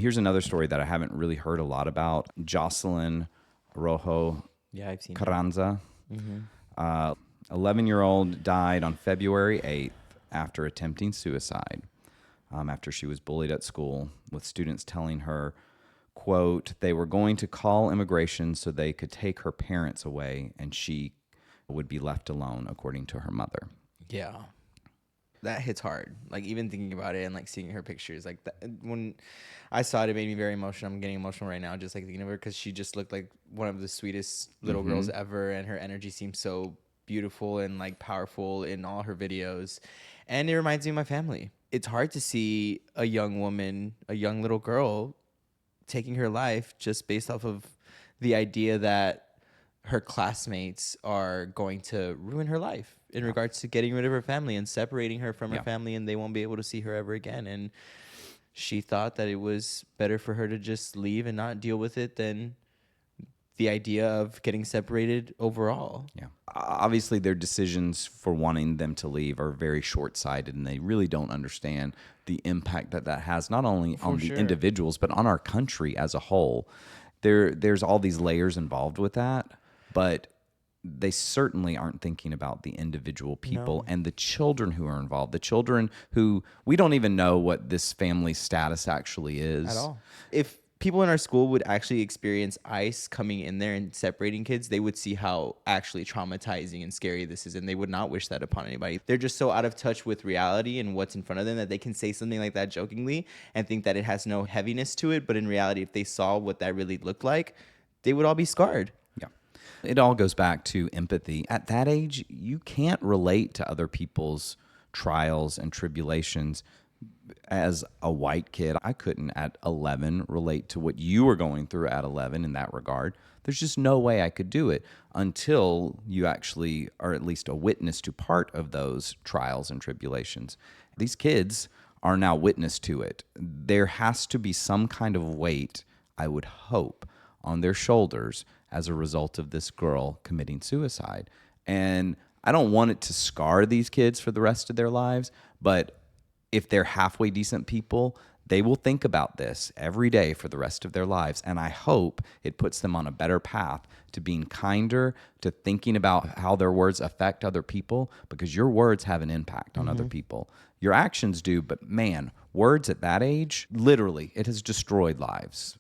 Here's another story that I haven't really heard a lot about. Jocelyn Rojo Yeah, I've seen her. Carranza, Mm-hmm. 11-year-old, died on February 8th after attempting suicide, after she was bullied at school, with students telling her, quote, they were going to call immigration so they could take her parents away and she would be left alone, according to her mother. Yeah. That hits hard. Like, even thinking about it and like seeing her pictures, like that, when I saw it, it made me very emotional. I'm getting emotional right now just like thinking of her, because she just looked like one of the sweetest little girls ever, and her energy seems so beautiful and like powerful in all her videos. And it reminds me of my family. It's hard to see a young woman, a young little girl, taking her life just based off of the idea that her classmates are going to ruin her life in regards to getting rid of her family and separating her from her Yeah. family, and they won't be able to see her ever again. And she thought that it was better for her to just leave and not deal with it than the idea of getting separated overall. Yeah. Obviously, their decisions for wanting them to leave are very short sighted, and they really don't understand the impact that that has, not only on the sure. individuals, but on our country as a whole. There's all these layers involved with that, but they certainly aren't thinking about the individual people and the children who are involved, the children who we don't even know what this family status actually is. At all. If people in our school would actually experience ICE coming in there and separating kids, they would see how actually traumatizing and scary this is, and they would not wish that upon anybody. They're just so out of touch with reality and what's in front of them that they can say something like that jokingly and think that it has no heaviness to it. But in reality, if they saw what that really looked like, they would all be scarred. Yeah. It all goes back to empathy. At that age, you can't relate to other people's trials and tribulations. As a white kid, I couldn't at 11 relate to what you were going through at 11 in that regard. There's just no way I could do it until you actually are at least a witness to part of those trials and tribulations. These kids are now witness to it. There has to be some kind of weight, I would hope, on their shoulders as a result of this girl committing suicide. And I don't want it to scar these kids for the rest of their lives, but if they're halfway decent people, they will think about this every day for the rest of their lives. And I hope it puts them on a better path to being kinder, to thinking about how their words affect other people, because your words have an impact on other people. Your actions do, but man, words at that age, literally, it has destroyed lives.